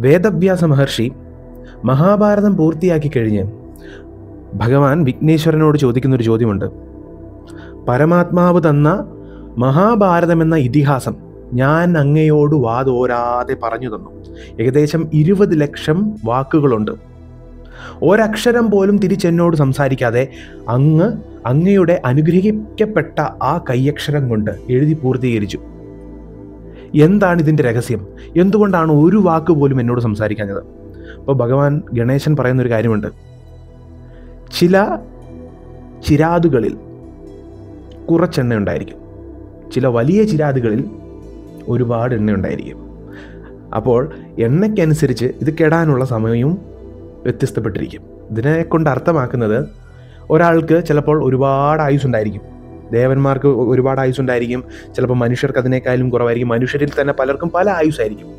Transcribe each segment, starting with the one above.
വേദവ്യാസ മഹർഷി മഹാഭാരതം പൂർത്തിയാക്കി കഴിഞ്ഞ് ഭഗവാൻ വിഘ്നേശ്വരനോട് ചോദിക്കുന്നൊരു ചോദ്യമുണ്ട്. പരമാത്മാവ് തന്ന മഹാഭാരതം എന്ന ഇതിഹാസം ഞാൻ അങ്ങയോട് വാതോരാതെ പറഞ്ഞു തന്നു. ഏകദേശം 20 ലക്ഷം വാക്കുകളുണ്ട്. ഒരക്ഷരം പോലും തിരിച്ചെന്നോട് സംസാരിക്കാതെ അങ്ങയുടെ അനുഗ്രഹിക്കപ്പെട്ട ആ കൈയക്ഷരം കൊണ്ട് എഴുതി പൂർത്തീകരിച്ചു. എന്താണ് ഇതിൻ്റെ രഹസ്യം? എന്തുകൊണ്ടാണ് ഒരു വാക്ക് പോലും എന്നോട് സംസാരിക്കാഞ്ഞത്? അപ്പോൾ ഭഗവാൻ ഗണേശൻ പറയുന്നൊരു കാര്യമുണ്ട്. ചില ചിരാതുകളിൽ കുറച്ചെണ്ണ ഉണ്ടായിരിക്കും, ചില വലിയ ചിരാതുകളിൽ ഒരുപാട് എണ്ണ ഉണ്ടായിരിക്കും. അപ്പോൾ എണ്ണയ്ക്കനുസരിച്ച് ഇത് കെടാനുള്ള സമയവും വ്യത്യസ്തപ്പെട്ടിരിക്കും. ഇതിനെ കൊണ്ട് അർത്ഥമാക്കുന്നത് ഒരാൾക്ക് ചിലപ്പോൾ ഒരുപാട് ആയുസ്സുണ്ടായിരിക്കും, ദേവന്മാർക്ക് ഒരുപാട് ആയുസ്സുണ്ടായിരിക്കും, ചിലപ്പോൾ മനുഷ്യർക്ക് അതിനേക്കാളും കുറവായിരിക്കും, മനുഷ്യരിൽ തന്നെ പലർക്കും പല ആയുസ്സായിരിക്കും.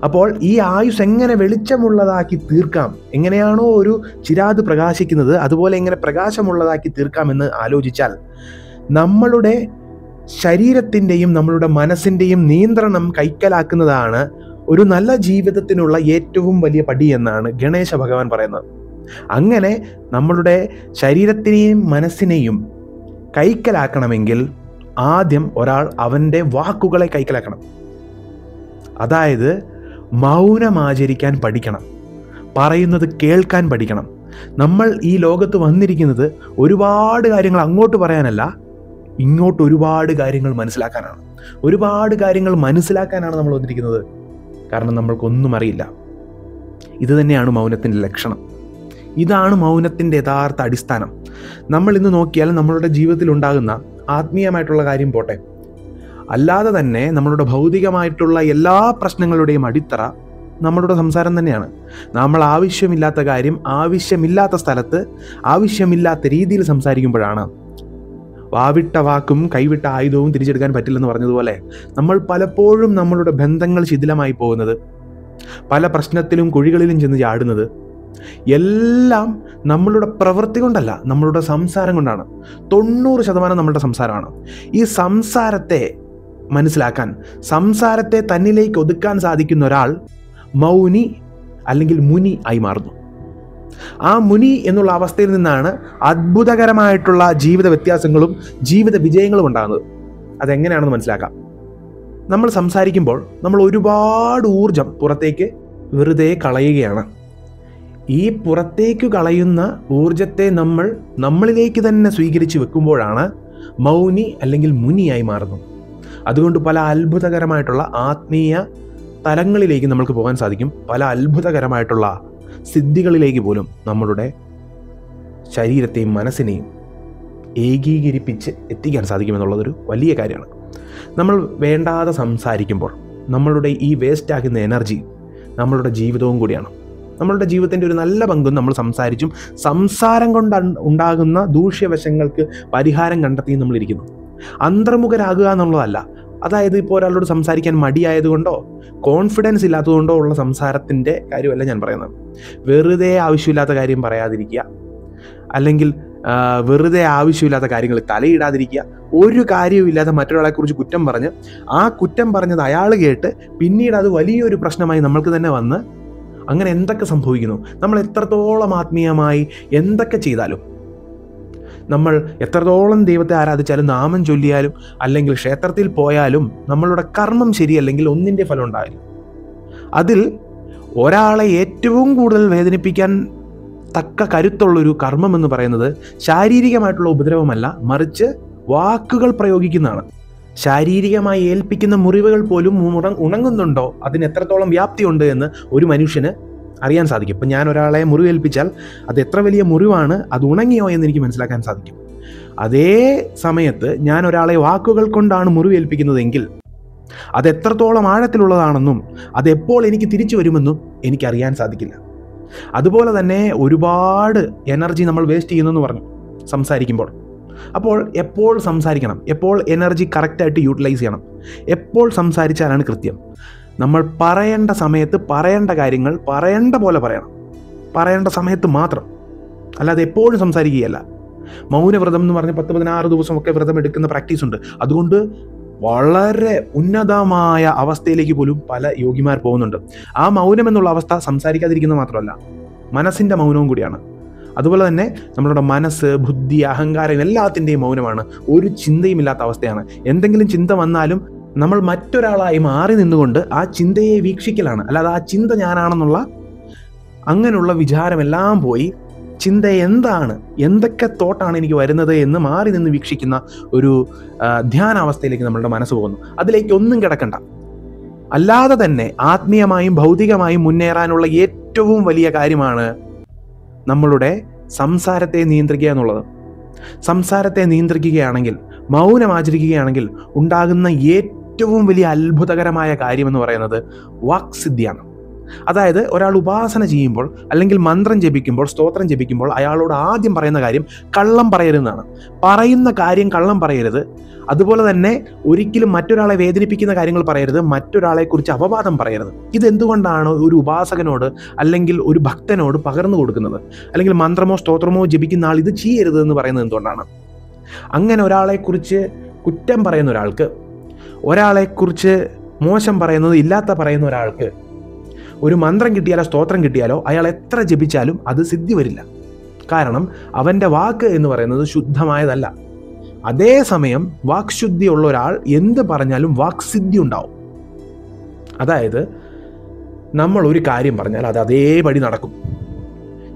അപ്പോൾ ഈ ആയുസ് എങ്ങനെ വെളിച്ചമുള്ളതാക്കി തീർക്കാം, എങ്ങനെയാണോ ഒരു ചിരാത് പ്രകാശിക്കുന്നത് അതുപോലെ എങ്ങനെ പ്രകാശമുള്ളതാക്കി തീർക്കാമെന്ന് ആലോചിച്ചാൽ നമ്മളുടെ ശരീരത്തിൻ്റെയും നമ്മളുടെ മനസ്സിൻ്റെയും നിയന്ത്രണം കൈക്കലാക്കുന്നതാണ് ഒരു നല്ല ജീവിതത്തിനുള്ള ഏറ്റവും വലിയ പടി എന്നാണ് ഗണേശ ഭഗവാൻ പറയുന്നത്. അങ്ങനെ നമ്മളുടെ ശരീരത്തിനെയും മനസ്സിനെയും കൈക്കലാക്കണമെങ്കിൽ ആദ്യം ഒരാൾ അവൻ്റെ വാക്കുകളെ കൈക്കലാക്കണം. അതായത് മൗനമാചരിക്കാൻ പഠിക്കണം, പറയുന്നത് കേൾക്കാൻ പഠിക്കണം. നമ്മൾ ഈ ലോകത്ത് വന്നിരിക്കുന്നത് ഒരുപാട് കാര്യങ്ങൾ അങ്ങോട്ട് പറയാനല്ല, ഇങ്ങോട്ട് ഒരുപാട് കാര്യങ്ങൾ മനസ്സിലാക്കാനാണ്. ഒരുപാട് കാര്യങ്ങൾ മനസ്സിലാക്കാനാണ് നമ്മൾ വന്നിരിക്കുന്നത്. കാരണം നമ്മൾക്കൊന്നും അറിയില്ല. ഇത് തന്നെയാണ് മൗനത്തിൻ്റെ ലക്ഷണം. ഇതാണ് മൗനത്തിൻ്റെ യഥാർത്ഥ അടിസ്ഥാനം. നമ്മൾ ഇന്ന് നോക്കിയാൽ നമ്മളുടെ ജീവിതത്തിൽ ഉണ്ടാകുന്ന ആത്മീയമായിട്ടുള്ള കാര്യം പോട്ടെ, അല്ലാതെ തന്നെ നമ്മളുടെ ഭൗതികമായിട്ടുള്ള എല്ലാ പ്രശ്നങ്ങളുടെയും അടിത്തറ നമ്മളുടെ സംസാരം തന്നെയാണ്. നമ്മൾ ആവശ്യമില്ലാത്ത കാര്യം ആവശ്യമില്ലാത്ത സ്ഥലത്ത് ആവശ്യമില്ലാത്ത രീതിയിൽ സംസാരിക്കുമ്പോഴാണ് വാവിട്ട വാക്കും കൈവിട്ട ആയുധവും തിരിച്ചെടുക്കാൻ പറ്റില്ലെന്ന് പറഞ്ഞതുപോലെ നമ്മൾ പലപ്പോഴും നമ്മളുടെ ബന്ധങ്ങൾ ശിഥിലമായി പോകുന്നത്, പല പ്രശ്നത്തിലും കുഴികളിലും ചെന്ന് ചാടുന്നത് എല്ലാം നമ്മളുടെ പ്രവൃത്തി കൊണ്ടല്ല, നമ്മളുടെ സംസാരം കൊണ്ടാണ്. 90% നമ്മളുടെ സംസാരമാണ്. ഈ സംസാരത്തെ മനസ്സിലാക്കാൻ, സംസാരത്തെ തന്നിലേക്ക് ഒതുക്കാൻ സാധിക്കുന്ന ഒരാൾ മൗനി അല്ലെങ്കിൽ മുനി ആയി മാറുന്നു. ആ മുനി എന്നുള്ള അവസ്ഥയിൽ നിന്നാണ് അത്ഭുതകരമായിട്ടുള്ള ജീവിത വ്യത്യാസങ്ങളും ജീവിത വിജയങ്ങളും ഉണ്ടാകുന്നത്. അതെങ്ങനെയാണെന്ന് മനസ്സിലാക്കാം. നമ്മൾ സംസാരിക്കുമ്പോൾ നമ്മൾ ഒരുപാട് ഊർജം പുറത്തേക്ക് വെറുതെ കളയുകയാണ്. ഈ പുറത്തേക്ക് കളയുന്ന ഊർജത്തെ നമ്മളിലേക്ക് തന്നെ സ്വീകരിച്ച് വെക്കുമ്പോഴാണ് മൗനി അല്ലെങ്കിൽ മുനിയായി മാറുന്നത്. അതുകൊണ്ട് പല അത്ഭുതകരമായിട്ടുള്ള ആത്മീയ തലങ്ങളിലേക്ക് നമ്മൾക്ക് പോകാൻ സാധിക്കും. പല അത്ഭുതകരമായിട്ടുള്ള സിദ്ധികളിലേക്ക് പോലും നമ്മളുടെ ശരീരത്തെയും മനസ്സിനെയും ഏകീകരിപ്പിച്ച് എത്തിക്കാൻ സാധിക്കുമെന്നുള്ളതൊരു വലിയ കാര്യമാണ്. നമ്മൾ വേണ്ടാതെ സംസാരിക്കുമ്പോൾ നമ്മളുടെ ഈ വേസ്റ്റ് ആകുന്ന എനർജി നമ്മളുടെ ജീവിതവും കൂടിയാണ്. നമ്മളുടെ ജീവിതത്തിൻ്റെ ഒരു നല്ല പങ്കും നമ്മൾ സംസാരം കൊണ്ട് ഉണ്ടാകുന്ന ദൂഷ്യവശങ്ങൾക്ക് പരിഹാരം കണ്ടെത്തി നമ്മളിരിക്കുന്നു. അന്തർമുഖരാകുക എന്നുള്ളതല്ല. അതായത് ഇപ്പോൾ ഒരാളോട് സംസാരിക്കാൻ മടിയായതുകൊണ്ടോ കോൺഫിഡൻസ് ഇല്ലാത്തതുകൊണ്ടോ ഉള്ള സംസാരത്തിൻ്റെ കാര്യമല്ല ഞാൻ പറയുന്നത്. വെറുതെ ആവശ്യമില്ലാത്ത കാര്യം പറയാതിരിക്കുക, അല്ലെങ്കിൽ വെറുതെ ആവശ്യമില്ലാത്ത കാര്യങ്ങൾ തലയിടാതിരിക്കുക. ഒരു കാര്യവുമില്ലാതെ മറ്റൊരാളെക്കുറിച്ച് കുറ്റം പറഞ്ഞ് ആ കുറ്റം പറഞ്ഞത് അയാൾ കേട്ട് പിന്നീട് അത് വലിയൊരു പ്രശ്നമായി നമ്മൾക്ക് തന്നെ വന്ന് അങ്ങനെ എന്തൊക്കെ സംഭവിക്കുന്നു. നമ്മൾ എത്രത്തോളം ആത്മീയമായി എന്തൊക്കെ ചെയ്താലും, നമ്മൾ എത്രത്തോളം ദൈവത്തെ ആരാധിച്ചാലും നാമം ചൊല്ലിയാലും അല്ലെങ്കിൽ ക്ഷേത്രത്തിൽ പോയാലും നമ്മളുടെ കർമ്മം ശരിയല്ലെങ്കിൽ ഒന്നിൻ്റെ ഫലം ഉണ്ടാവില്ല. അതിൽ ഒരാളെ ഏറ്റവും കൂടുതൽ വേദനിപ്പിക്കാൻ തക്ക കരുത്തുള്ളൊരു കർമ്മം എന്ന് പറയുന്നത് ശാരീരികമായിട്ടുള്ള ഉപദ്രവമല്ല, മറിച്ച് വാക്കുകൾ പ്രയോഗിക്കുന്നതാണ്. ശാരീരികമായി ഏൽപ്പിക്കുന്ന മുറിവുകൾ പോലും ഉണങ്ങുന്നുണ്ടോ, അതിന് എത്രത്തോളം വ്യാപ്തിയുണ്ട് എന്ന് ഒരു മനുഷ്യന് അറിയാൻ സാധിക്കും. ഇപ്പം ഞാൻ ഒരാളെ മുറിവേൽപ്പിച്ചാൽ അത് എത്ര വലിയ മുറിവാണ്, അത് ഉണങ്ങിയോ എന്ന് എനിക്ക് മനസ്സിലാക്കാൻ സാധിക്കും. അതേ സമയത്ത് ഞാൻ ഒരാളെ വാക്കുകൾ കൊണ്ടാണ് മുറിവേൽപ്പിക്കുന്നതെങ്കിൽ അത് എത്രത്തോളം ആഴത്തിലുള്ളതാണെന്നും അതെപ്പോൾ എനിക്ക് തിരിച്ചു വരുമെന്നും എനിക്കറിയാൻ സാധിക്കില്ല. അതുപോലെ തന്നെ ഒരുപാട് എനർജി നമ്മൾ വേസ്റ്റ് ചെയ്യുന്നെന്ന് പറഞ്ഞു സംസാരിക്കുമ്പോൾ. അപ്പോൾ എപ്പോൾ സംസാരിക്കണം, എപ്പോൾ എനർജി കറക്റ്റായിട്ട് യൂട്ടിലൈസ് ചെയ്യണം, എപ്പോൾ സംസാരിച്ചാലാണ് കൃത്യം. നമ്മൾ പറയേണ്ട സമയത്ത് പറയേണ്ട കാര്യങ്ങൾ പറയേണ്ട പോലെ പറയണം, പറയേണ്ട സമയത്ത് മാത്രം, അല്ലാതെ എപ്പോഴും സംസാരിക്കുകയല്ല. മൗനവ്രതം എന്ന് പറഞ്ഞ് 10-16 ദിവസമൊക്കെ വ്രതം എടുക്കുന്ന പ്രാക്ടീസ് ഉണ്ട്. അതുകൊണ്ട് വളരെ ഉന്നതമായ അവസ്ഥയിലേക്ക് പോലും പല യോഗിമാർ പോകുന്നുണ്ട്. ആ മൗനം എന്നുള്ള അവസ്ഥ സംസാരിക്കാതിരിക്കുന്നത് മാത്രമല്ല, മനസ്സിൻ്റെ മൗനവും കൂടിയാണ്. അതുപോലെ തന്നെ നമ്മളുടെ മനസ്സ്, ബുദ്ധി, അഹങ്കാരം എല്ലാത്തിൻ്റെയും മൗനമാണ്. ഒരു ചിന്തയുമില്ലാത്ത അവസ്ഥയാണ്. എന്തെങ്കിലും ചിന്ത വന്നാലും നമ്മൾ മറ്റൊരാളായി മാറി നിന്നുകൊണ്ട് ആ ചിന്തയെ വീക്ഷിക്കലാണ്. അല്ലാതെ ആ ചിന്ത ഞാനാണെന്നുള്ള അങ്ങനെയുള്ള വിചാരമെല്ലാം പോയി ചിന്ത എന്താണ്, എന്തൊക്കെ തോട്ടാണ് എനിക്ക് വരുന്നത് എന്ന് മാറി നിന്ന് വീക്ഷിക്കുന്ന ഒരു ധ്യാനാവസ്ഥയിലേക്ക് നമ്മളുടെ മനസ്സ് പോകുന്നു. അതിലേക്ക് ഒന്നും കിടക്കണ്ട. അല്ലാതെ തന്നെ ആത്മീയമായും ഭൗതികമായും മുന്നേറാനുള്ള ഏറ്റവും വലിയ കാര്യമാണ് നമ്മളുടെ സംസാരത്തെ നിയന്ത്രിക്കുക എന്നുള്ളത്. സംസാരത്തെ നിയന്ത്രിക്കുകയാണെങ്കിൽ, മൗനം ആചരിക്കുകയാണെങ്കിൽ ഉണ്ടാകുന്ന ഏറ്റവും വലിയ അത്ഭുതകരമായ കാര്യമെന്ന് പറയുന്നത് വാക്സിദ്ധിയാണ്. അതായത് ഒരാൾ ഉപാസന ചെയ്യുമ്പോൾ അല്ലെങ്കിൽ മന്ത്രം ജപിക്കുമ്പോൾ, സ്തോത്രം ജപിക്കുമ്പോൾ അയാളോട് ആദ്യം പറയുന്ന കാര്യം കള്ളം പറയരുതെന്നാണ്. പറയുന്ന കാര്യം കള്ളം പറയരുത്. അതുപോലെ തന്നെ ഒരിക്കലും മറ്റൊരാളെ വേദനിപ്പിക്കുന്ന കാര്യങ്ങൾ പറയരുത്, മറ്റൊരാളെക്കുറിച്ച് അപവാദം പറയരുത്. ഇതെന്തുകൊണ്ടാണ് ഒരു ഉപാസകനോട് അല്ലെങ്കിൽ ഒരു ഭക്തനോട് പകർന്നു കൊടുക്കുന്നത്? അല്ലെങ്കിൽ മന്ത്രമോ സ്തോത്രമോ ജപിക്കുന്ന ആൾ ഇത് ചെയ്യരുത് എന്ന് പറയുന്നത് എന്തുകൊണ്ടാണ്? അങ്ങനെ ഒരാളെക്കുറിച്ച് കുറ്റം പറയുന്ന ഒരാൾക്ക്, ഒരാളെക്കുറിച്ച് മോശം പറയുന്നത് ഇല്ലാത്ത പറയുന്ന ഒരാൾക്ക് ഒരു മന്ത്രം കിട്ടിയാലോ സ്തോത്രം കിട്ടിയാലോ അയാൾ എത്ര ജപിച്ചാലും അത് സിദ്ധി വരില്ല. കാരണം അവൻ്റെ വാക്ക് എന്ന് പറയുന്നത് ശുദ്ധമായതല്ല. അതേസമയം വാക്ശുദ്ധിയുള്ള ഒരാൾ എന്ത് പറഞ്ഞാലും വാക്സിദ്ധി ഉണ്ടാവും. അതായത് നമ്മൾ ഒരു കാര്യം പറഞ്ഞാൽ അത് അതേപടി നടക്കും.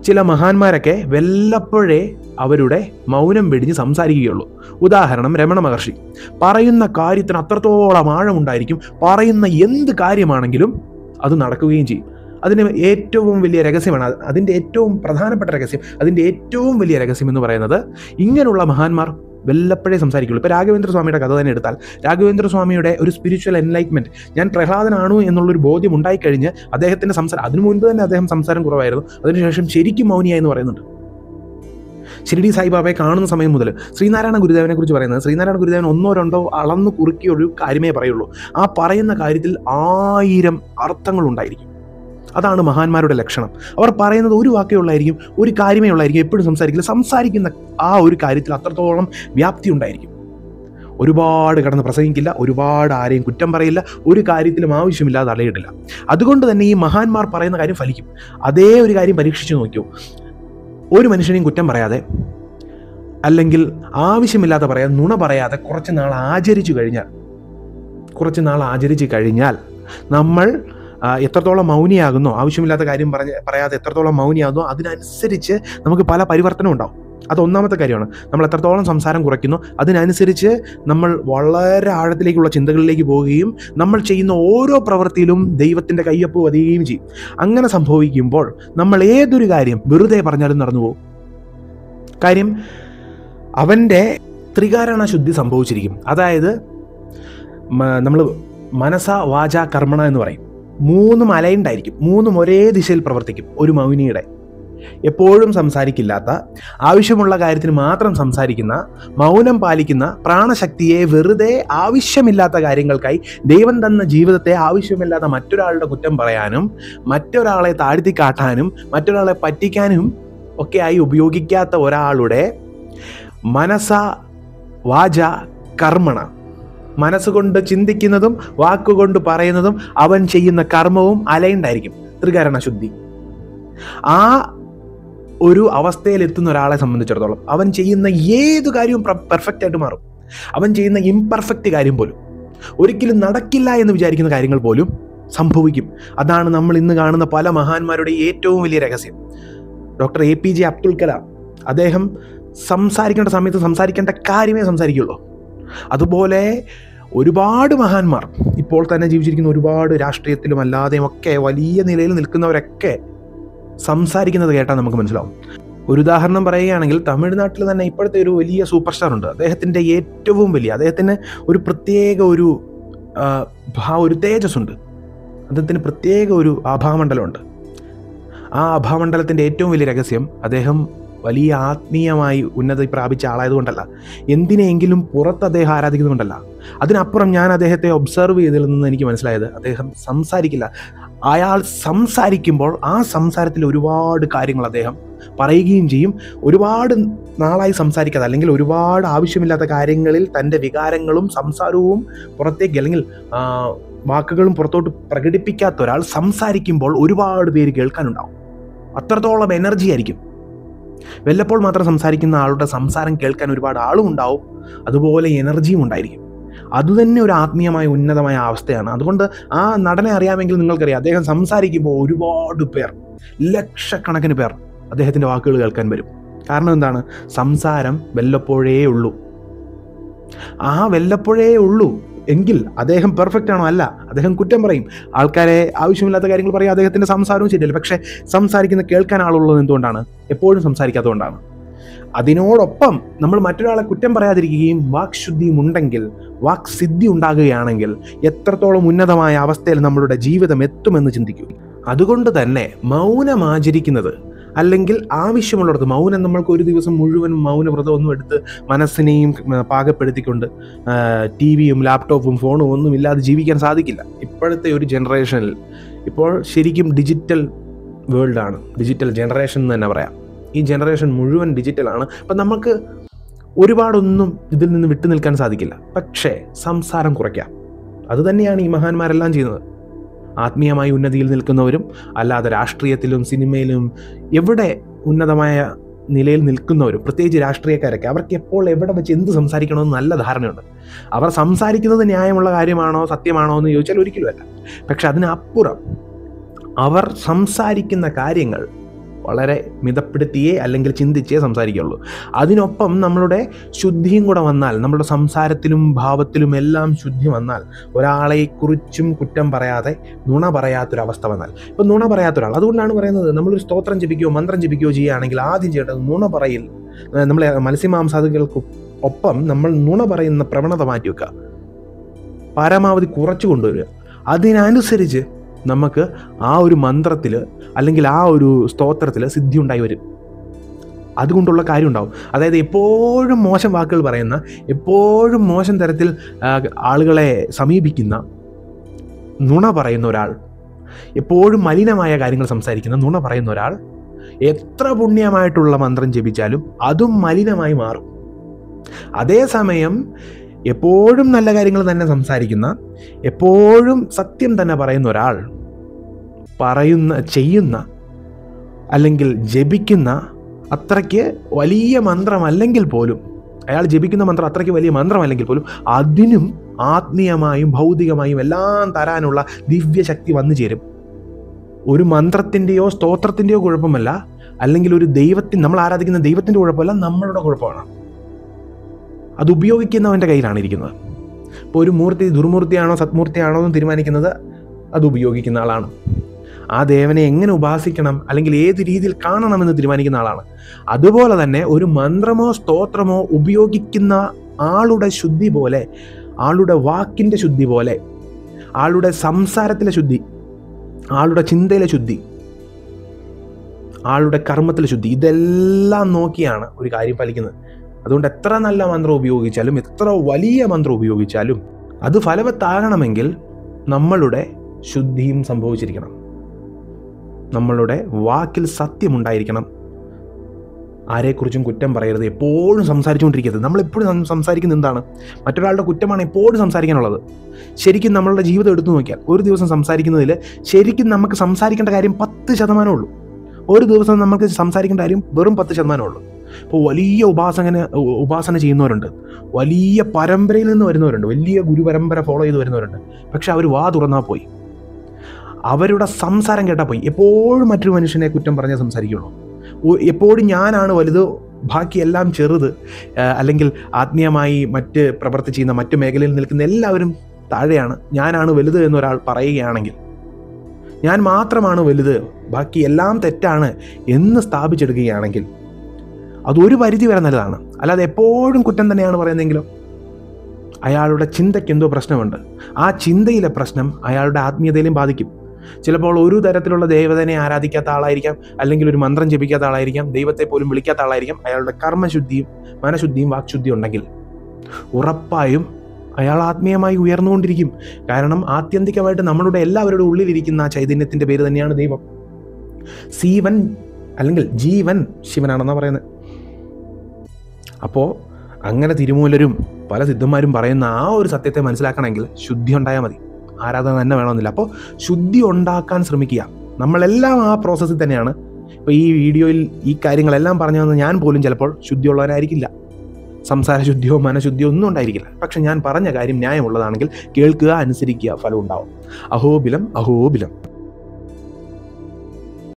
ചില മഹാന്മാരൊക്കെ വല്ലപ്പോഴേ അവരുടെ മൗനം വെടിഞ്ഞ് സംസാരിക്കുകയുള്ളൂ. ഉദാഹരണം രമണ മഹർഷി. പറയുന്ന കാര്യത്തിന് അത്രത്തോളം ആഴമുണ്ടായിരിക്കും. പറയുന്ന എന്ത് കാര്യമാണെങ്കിലും അത് നടക്കുകയും ചെയ്യും. അതിന് ഏറ്റവും വലിയ രഹസ്യമാണ്, അതിൻ്റെ ഏറ്റവും പ്രധാനപ്പെട്ട രഹസ്യം, അതിൻ്റെ ഏറ്റവും വലിയ രഹസ്യം എന്ന് പറയുന്നത് ഇങ്ങനെയുള്ള മഹാന്മാർ വല്ലപ്പോഴേ സംസാരിക്കുള്ളൂ. ഇപ്പോൾ രാഘവേന്ദ്ര സ്വാമിയുടെ കഥ തന്നെ എടുത്താൽ, രാഘവേന്ദ്ര സ്വാമിയുടെ ഒരു സ്പിരിച്വൽ എൻലൈറ്റ്മെൻറ്റ്, ഞാൻ പ്രഹ്ലാദനാണു എന്നുള്ളൊരു ബോധ്യം ഉണ്ടായിക്കഴിഞ്ഞ് അദ്ദേഹത്തിൻ്റെ സംസാരം, അതിനു മുൻപ് തന്നെ അദ്ദേഹം സംസാരം കുറവായിരുന്നു, അതിനുശേഷം ശരിക്കും മൗനിയായി എന്ന് പറയുന്നുണ്ട്. ഷിരിഡി സായിബാബയെ കാണുന്ന സമയം മുതൽ ശ്രീനാരായണ ഗുരുദേവനെ കുറിച്ച് പറയുന്നത്, ശ്രീനാരായണ ഗുരുദേവൻ ഒന്നോ രണ്ടോ അളന്നു കുറുക്കിയ ഒരു കാര്യമേ പറയുള്ളൂ. ആ പറയുന്ന കാര്യത്തിൽ 1000 അർത്ഥങ്ങളുണ്ടായിരിക്കും. അതാണ് മഹാന്മാരുടെ ലക്ഷണം. അവർ പറയുന്നത് ഒരു വാക്കേ ഉള്ളായിരിക്കും, ഒരു കാര്യമേ ഉള്ളായിരിക്കും, എപ്പോഴും സംസാരിക്കില്ല. സംസാരിക്കുന്ന ആ ഒരു കാര്യത്തിൽ അത്രത്തോളം വ്യാപ്തി ഉണ്ടായിരിക്കും. ഒരുപാട് കടന്ന് പ്രസംഗിക്കില്ല, ഒരുപാട് ആരെയും കുറ്റം പറയില്ല, ഒരു കാര്യത്തിലും ആവശ്യമില്ലാതെ അലയിടില്ല. അതുകൊണ്ട് തന്നെ ഈ മഹാന്മാർ പറയുന്ന കാര്യം ഫലിക്കും. അതേ ഒരു കാര്യം പരീക്ഷിച്ച് നോക്കൂ. ഒരു മനുഷ്യനെയും കുറ്റം പറയാതെ അല്ലെങ്കിൽ ആവശ്യമില്ലാതെ പറയാതെ, നുണ പറയാതെ കുറച്ച് നാൾ ആചരിച്ചു കഴിഞ്ഞാൽ നമ്മൾ എത്രത്തോളം മൗനിയാകുന്നോ, ആവശ്യമില്ലാത്ത കാര്യം പറയാതെ എത്രത്തോളം മൗനിയാകുന്നോ അതിനനുസരിച്ച് നമുക്ക് പല പരിവർത്തനം ഉണ്ടാവും. അത് ഒന്നാമത്തെ കാര്യമാണ്. നമ്മൾ എത്രത്തോളം സംസാരം കുറയ്ക്കുന്നു അതിനനുസരിച്ച് നമ്മൾ വളരെ ആഴത്തിലേക്കുള്ള ചിന്തകളിലേക്ക് പോവുകയും നമ്മൾ ചെയ്യുന്ന ഓരോ പ്രവൃത്തിയിലും ദൈവത്തിൻ്റെ കയ്യൊപ്പ് വരികയും ചെയ്യും. അങ്ങനെ സംഭവിക്കുമ്പോൾ നമ്മൾ ഏതൊരു കാര്യം വെറുതെ പറഞ്ഞാലും നടന്നു പോകും. കാര്യം അവൻ്റെ ത്രികാരണ ശുദ്ധി സംഭവിച്ചിരിക്കും. അതായത് നമ്മൾ മനസ വാച കർമ്മണ എന്ന് പറയും. 3 അലൈൻഡായിരിക്കും, 3 ഒരേ ദിശയിൽ പ്രവർത്തിക്കും. ഒരു മൗനിയുടെ എപ്പോഴും സംസാരിക്കില്ലാത്ത, ആവശ്യമുള്ള കാര്യത്തിന് മാത്രം സംസാരിക്കുന്ന, മൗനം പാലിക്കുന്ന പ്രാണശക്തിയെ വെറുതെ ആവശ്യമില്ലാത്ത കാര്യങ്ങൾക്കായി ദൈവം തന്ന ജീവിതത്തെ ആവശ്യമില്ലാത്ത മറ്റൊരാളുടെ കുറ്റം പറയാനും മറ്റൊരാളെ താഴ്ത്തി കാട്ടാനും മറ്റൊരാളെ പറ്റിക്കാനും ഒക്കെയായി ഉപയോഗിക്കാത്ത ഒരാളുടെ മനസ വാച കർമ്മണ, മനസ്സുകൊണ്ട് ചിന്തിക്കുന്നതും വാക്കുകൊണ്ട് പറയുന്നതും അവൻ ചെയ്യുന്ന കർമ്മവും അലൈൻഡായിരിക്കും. ത്രികരണ ശുദ്ധി. ആ ഒരു അവസ്ഥയിലെത്തുന്ന ഒരാളെ സംബന്ധിച്ചിടത്തോളം അവൻ ചെയ്യുന്ന ഏതു കാര്യവും പെർഫെക്റ്റ് ആയിട്ട് മാറും. അവൻ ചെയ്യുന്ന ഇംപെർഫെക്റ്റ് കാര്യം പോലും, ഒരിക്കലും നടക്കില്ല എന്ന് വിചാരിക്കുന്ന കാര്യങ്ങൾ പോലും സംഭവിക്കും. അതാണ് നമ്മൾ ഇന്ന് കാണുന്ന പല മഹാന്മാരുടെ ഏറ്റവും വലിയ രഹസ്യം. ഡോക്ടർ APJ അബ്ദുൽ കലാം, അദ്ദേഹം സംസാരിക്കേണ്ട സമയത്ത് സംസാരിക്കേണ്ട കാര്യമേ സംസാരിക്കുള്ളൂ. അതുപോലെ ഒരുപാട് മഹാന്മാർ ഇപ്പോൾ തന്നെ ജീവിച്ചിരിക്കുന്ന ഒരുപാട് രാഷ്ട്രീയത്തിലും അല്ലാതെയും ഒക്കെ വലിയ നിലയിൽ നിൽക്കുന്നവരൊക്കെ സംസാരിക്കുന്നത് കേട്ടാൽ നമുക്ക് മനസ്സിലാവും. ഒരു ഉദാഹരണം പറയുകയാണെങ്കിൽ, തമിഴ്നാട്ടിൽ തന്നെ ഇപ്പോഴത്തെ ഒരു വലിയ സൂപ്പർ സ്റ്റാർ ഉണ്ട്. അദ്ദേഹത്തിൻ്റെ അദ്ദേഹത്തിന് ഒരു പ്രത്യേക ഒരു തേജസ് ഉണ്ട്. അദ്ദേഹത്തിന് പ്രത്യേക ഒരു ആഭാമണ്ഡലമുണ്ട്. ആ ആഭാമണ്ഡലത്തിൻ്റെ ഏറ്റവും വലിയ രഹസ്യം, അദ്ദേഹം വലിയ ആത്മീയമായി ഉന്നതി പ്രാപിച്ച ആളായതുകൊണ്ടല്ല, എന്തിനെങ്കിലും പുറത്ത് അദ്ദേഹം ആരാധിക്കുന്നതുകൊണ്ടല്ല. അതിനപ്പുറം ഞാൻ അദ്ദേഹത്തെ ഒബ്സർവ് ചെയ്തതിൽ നിന്ന് എനിക്ക് മനസ്സിലായത്, അദ്ദേഹം സംസാരിക്കില്ല. അയാൾ സംസാരിക്കുമ്പോൾ ആ സംസാരത്തിൽ ഒരുപാട് കാര്യങ്ങൾ അദ്ദേഹം പറയുകയും ചെയ്യും. ഒരുപാട് നാളായി സംസാരിക്കാതെ, അല്ലെങ്കിൽ ഒരുപാട് ആവശ്യമില്ലാത്ത കാര്യങ്ങളിൽ തൻ്റെ വികാരങ്ങളും സംസാരവും പുറത്തേക്ക്, അല്ലെങ്കിൽ വാക്കുകളും പുറത്തോട്ട് പ്രകടിപ്പിക്കാത്ത ഒരാൾ സംസാരിക്കുമ്പോൾ ഒരുപാട് പേര് കേൾക്കാനുണ്ടാവും. അത്രത്തോളം എനർജി ആയിരിക്കും. വല്ലപ്പോൾ മാത്രം സംസാരിക്കുന്ന ആളുടെ സംസാരം കേൾക്കാൻ ഒരുപാട് ആളും ഉണ്ടാവും, അതുപോലെ എനർജിയും ഉണ്ടായിരിക്കും. അതുതന്നെ ഒരു ആത്മീയമായ ഉന്നതമായ അവസ്ഥയാണ്. അതുകൊണ്ട് ആ നടനെ അറിയാമെങ്കിൽ നിങ്ങൾക്കറിയാം, അദ്ദേഹം സംസാരിക്കുമ്പോൾ ഒരുപാട് പേർ, ലക്ഷക്കണക്കിന് പേർ അദ്ദേഹത്തിൻ്റെ വാക്കുകൾ കേൾക്കാൻ വരും. കാരണം എന്താണ്? സംസാരം വല്ലപ്പോഴേ ഉള്ളൂ. ആ വല്ലപ്പോഴേ ഉള്ളൂ എങ്കിൽ അദ്ദേഹം പെർഫെക്റ്റ് ആണോ? അല്ല. അദ്ദേഹം കുറ്റം പറയും, ആൾക്കാരെ ആവശ്യമില്ലാത്ത കാര്യങ്ങൾ പറയും, അദ്ദേഹത്തിൻ്റെ സംസാരവും ശരിയല്ല. പക്ഷേ സംസാരിക്കുന്ന കേൾക്കാൻ ആളുള്ളത് എന്തുകൊണ്ടാണ്? എപ്പോഴും സംസാരിക്കാത്തതുകൊണ്ടാണ്. അതിനോടൊപ്പം നമ്മൾ മറ്റൊരാളെ കുറ്റം പറയാതിരിക്കുകയും വാക് ശുദ്ധിയും ഉണ്ടെങ്കിൽ, വാക് സിദ്ധി ഉണ്ടാകുകയാണെങ്കിൽ എത്രത്തോളം ഉന്നതമായ അവസ്ഥയിൽ നമ്മളുടെ ജീവിതം എത്തുമെന്ന് ചിന്തിക്കൂ. അതുകൊണ്ട് തന്നെ മൗനം ആചരിക്കുന്നത്, അല്ലെങ്കിൽ ആവശ്യമുള്ളിടത്ത് മൗനം, നമ്മൾക്ക് ഒരു ദിവസം മുഴുവൻ മൗനവ്രതമൊന്നും എടുത്ത് മനസ്സിനെയും പാകപ്പെടുത്തിക്കൊണ്ട് TV-യും ലാപ്ടോപ്പും ഫോണും ഒന്നും ഇല്ലാതെ ജീവിക്കാൻ സാധിക്കില്ല. ഇപ്പോഴത്തെ ഒരു ജനറേഷനിൽ ഇപ്പോൾ ശരിക്കും ഡിജിറ്റൽ വേൾഡാണ്, ഡിജിറ്റൽ ജനറേഷൻ എന്ന് തന്നെ പറയാം. ഈ ജനറേഷൻ മുഴുവൻ ഡിജിറ്റലാണ്. അപ്പം നമുക്ക് ഒരുപാടൊന്നും ഇതിൽ നിന്ന് വിട്ടു നിൽക്കാൻ സാധിക്കില്ല. പക്ഷേ സംസാരം കുറയ്ക്കാം. അതുതന്നെയാണ് ഈ മഹാന്മാരെല്ലാം ചെയ്യുന്നത്. ആത്മീയമായി ഉന്നതിയിൽ നിൽക്കുന്നവരും അല്ലാതെ രാഷ്ട്രീയത്തിലും സിനിമയിലും എവിടെ ഉന്നതമായ നിലയിൽ നിൽക്കുന്നവരും, പ്രത്യേകിച്ച് രാഷ്ട്രീയക്കാരൊക്കെ, അവർക്ക് എപ്പോൾ എവിടെ വെച്ച് എന്ത് സംസാരിക്കണമെന്ന് നല്ല ധാരണയുണ്ട്. അവർ സംസാരിക്കുന്നത് ന്യായമുള്ള കാര്യമാണോ സത്യമാണോ എന്ന് ചോദിച്ചാൽ ഒരിക്കലുമല്ല. പക്ഷെ അതിനപ്പുറം അവർ സംസാരിക്കുന്ന കാര്യങ്ങൾ വളരെ മിതപ്പെടുത്തിയേ അല്ലെങ്കിൽ ചിന്തിച്ചേ സംസാരിക്കുള്ളൂ. അതിനൊപ്പം നമ്മളുടെ ശുദ്ധിയും കൂടെ വന്നാൽ, നമ്മളുടെ സംസാരത്തിലും ഭാവത്തിലും എല്ലാം ശുദ്ധി വന്നാൽ, ഒരാളെക്കുറിച്ചും കുറ്റം പറയാതെ നുണ പറയാത്തൊരവസ്ഥ വന്നാൽ, ഇപ്പം നുണ പറയാത്തൊരാൾ, അതുകൊണ്ടാണ് പറയുന്നത്, നമ്മളൊരു സ്തോത്രം ജപിക്കുകയോ മന്ത്രം ജപിക്കുകയോ ചെയ്യുകയാണെങ്കിൽ ആദ്യം ചെയ്യേണ്ടത് നുണ പറയിൽ, നമ്മളെ മത്സ്യമാംസാദികൾക്ക് ഒപ്പം നമ്മൾ നുണ പറയുന്ന പ്രവണത മാറ്റിവെക്കുക, പരമാവധി കുറച്ചു കൊണ്ടുവരിക. അതിനനുസരിച്ച് നമുക്ക് ആ ഒരു മന്ത്രത്തിൽ അല്ലെങ്കിൽ ആ ഒരു സ്തോത്രത്തിൽ സിദ്ധി ഉണ്ടായി വരും. അതുകൊണ്ടുള്ള കാര്യം ഉണ്ടാവും. അതായത് എപ്പോഴും മോശം വാക്കുകൾ പറയുന്ന, എപ്പോഴും മോശം തരത്തിൽ ആളുകളെ സമീപിക്കുന്ന, നുണ പറയുന്ന ഒരാൾ, എപ്പോഴും മലിനമായ കാര്യങ്ങൾ സംസാരിക്കുന്ന നുണ പറയുന്ന ഒരാൾ എത്ര പുണ്യമായിട്ടുള്ള മന്ത്രം ജപിച്ചാലും അതും മലിനമായി മാറും. അതേസമയം എപ്പോഴും നല്ല കാര്യങ്ങൾ തന്നെ സംസാരിക്കുന്ന, എപ്പോഴും സത്യം തന്നെ പറയുന്ന ഒരാൾ ചെയ്യുന്ന അല്ലെങ്കിൽ ജപിക്കുന്ന അത്രയ്ക്ക് വലിയ മന്ത്രമല്ലെങ്കിൽ പോലും, അയാൾ ജപിക്കുന്ന മന്ത്രം അത്രയ്ക്ക് വലിയ മന്ത്രമല്ലെങ്കിൽ പോലും അതിനും ആത്മീയമായും ഭൗതികമായും എല്ലാം തരാനുള്ള ദിവ്യശക്തി വന്നു ചേരും. ഒരു മന്ത്രത്തിൻ്റെയോ സ്തോത്രത്തിൻ്റെയോ കുഴപ്പമല്ല, അല്ലെങ്കിൽ ഒരു നമ്മൾ ആരാധിക്കുന്ന ദൈവത്തിൻ്റെ കുഴപ്പമല്ല, നമ്മളുടെ കുഴപ്പമാണ്. അത് ഉപയോഗിക്കുന്നവൻ്റെ കയ്യിലാണ് ഇരിക്കുന്നത്. ഇപ്പോൾ ഒരു മൂർത്തി ദുർമൂർത്തിയാണോ സത്മൂർത്തിയാണോ എന്ന് തീരുമാനിക്കുന്നത് അത് ഉപയോഗിക്കുന്ന ആളാണ്. ആ ദേവനെ എങ്ങനെ ഉപാസിക്കണം അല്ലെങ്കിൽ ഏത് രീതിയിൽ കാണണമെന്ന് തീരുമാനിക്കുന്ന ആളാണ്. അതുപോലെ തന്നെ ഒരു മന്ത്രമോ സ്തോത്രമോ ഉപയോഗിക്കുന്ന ആളുടെ ശുദ്ധി പോലെ, ആളുടെ വാക്കിൻ്റെ ശുദ്ധി പോലെ, ആളുടെ സംസാരത്തിലെ ശുദ്ധി, ആളുടെ ചിന്തയിലെ ശുദ്ധി, ആളുടെ കർമ്മത്തിലെ ശുദ്ധി, ഇതെല്ലാം നോക്കിയാണ് ഒരു കാര്യം ഫലിക്കുന്നത്. അതുകൊണ്ട് എത്ര നല്ല മന്ത്രം ഉപയോഗിച്ചാലും, എത്ര വലിയ മന്ത്രം ഉപയോഗിച്ചാലും അത് ഫലവത്താകണമെങ്കിൽ നമ്മളുടെ ശുദ്ധിയും സംഭവിച്ചിരിക്കണം, നമ്മളുടെ വാക്കിൽ സത്യമുണ്ടായിരിക്കണം. ആരെക്കുറിച്ചും കുറ്റം പറയരുത്, എപ്പോഴും സംസാരിച്ചുകൊണ്ടിരിക്കരുത്. നമ്മളെപ്പോഴും സംസാരിക്കുന്നത് എന്താണ്? മറ്റൊരാളുടെ കുറ്റമാണ് എപ്പോഴും സംസാരിക്കാനുള്ളത്. ശരിക്കും നമ്മളുടെ ജീവിതം എടുത്തു നോക്കിയാൽ ഒരു ദിവസം സംസാരിക്കുന്നതിൽ ശരിക്കും നമുക്ക് സംസാരിക്കേണ്ട കാര്യം 10% ഉള്ളൂ. ഒരു ദിവസം നമുക്ക് സംസാരിക്കേണ്ട കാര്യം വെറും 10% ഉള്ളൂ. ഇപ്പോൾ വലിയ ഉപാസന ചെയ്യുന്നവരുണ്ട്, വലിയ പരമ്പരയിൽ നിന്ന് വരുന്നവരുണ്ട്, വലിയ ഗുരുപരമ്പര ഫോളോ ചെയ്ത് വരുന്നവരുണ്ട്. പക്ഷെ അവർ വാ തുറന്നാൽ പോയി, അവരുടെ സംസാരം കേട്ടാൽ പോയി. എപ്പോഴും മറ്റൊരു മനുഷ്യനെ കുറ്റം പറഞ്ഞേ സംസാരിക്കുള്ളൂ. എപ്പോഴും ഞാനാണ് വലുത്, ബാക്കിയെല്ലാം ചെറുത്, അല്ലെങ്കിൽ ആത്മീയമായി മറ്റ് പ്രവൃത്തി ചെയ്യുന്ന മറ്റു മേഖലയിൽ നിൽക്കുന്ന എല്ലാവരും താഴെയാണ്, ഞാനാണ് വലുത് എന്നൊരാൾ പറയുകയാണെങ്കിൽ, ഞാൻ മാത്രമാണ് വലുത് ബാക്കി എല്ലാം തെറ്റാണ് എന്ന് സ്ഥാപിച്ചെടുക്കുകയാണെങ്കിൽ അതൊരു പരിധി വരെ നല്ലതാണ്. അല്ലാതെ എപ്പോഴും കുറ്റം തന്നെയാണ് പറയുന്നതെങ്കിലും അയാളുടെ ചിന്തയ്ക്ക് എന്തോ പ്രശ്നമുണ്ട്. ആ ചിന്തയിലെ പ്രശ്നം അയാളുടെ ആത്മീയതയിലും ബാധിക്കും. ചിലപ്പോൾ ഒരു തരത്തിലുള്ള ദേവതനെ ആരാധിക്കാത്ത ആളായിരിക്കാം, അല്ലെങ്കിൽ ഒരു മന്ത്രം ജപിക്കാത്ത ആളായിരിക്കാം, ദൈവത്തെ പോലും വിളിക്കാത്ത ആളായിരിക്കാം. അയാളുടെ കർമ്മശുദ്ധിയും മനഃശുദ്ധിയും വാക്ശുദ്ധിയും ഉണ്ടെങ്കിൽ ഉറപ്പായും അയാൾ ആത്മീയമായി ഉയർന്നുകൊണ്ടിരിക്കും. കാരണം ആത്യന്തികമായിട്ട് നമ്മളുടെ എല്ലാവരുടെ ഉള്ളിലിരിക്കുന്ന ആ ചൈതന്യത്തിൻ്റെ പേര് തന്നെയാണ് ദൈവം. സീവൻ അല്ലെങ്കിൽ ജീവൻ ശിവനാണെന്നാണ് പറയുന്നത്. അപ്പോൾ അങ്ങനെ തിരുമൂലരും പല സിദ്ധന്മാരും പറയുന്ന ആ ഒരു സത്യത്തെ മനസ്സിലാക്കണമെങ്കിൽ ശുദ്ധി ഉണ്ടായാൽ മതി, ആരാധന തന്നെ വേണമെന്നില്ല. അപ്പോൾ ശുദ്ധി ഉണ്ടാക്കാൻ ശ്രമിക്കുക. നമ്മളെല്ലാം ആ പ്രോസസ്സിൽ തന്നെയാണ്. ഇപ്പോൾ ഈ വീഡിയോയിൽ ഈ കാര്യങ്ങളെല്ലാം പറഞ്ഞു തന്ന ഞാൻ പോലും ചിലപ്പോൾ ശുദ്ധിയുള്ളവനായിരിക്കില്ല, സംസാരശുദ്ധിയോ മനഃശുദ്ധിയോ ഒന്നും ഉണ്ടായിരിക്കില്ല. പക്ഷെ ഞാൻ പറഞ്ഞ കാര്യം ന്യായമുള്ളതാണെങ്കിൽ കേൾക്കുക, അനുസരിക്കുക, ഫലം ഉണ്ടാവും. അഹോബിലം അഹോബിലം.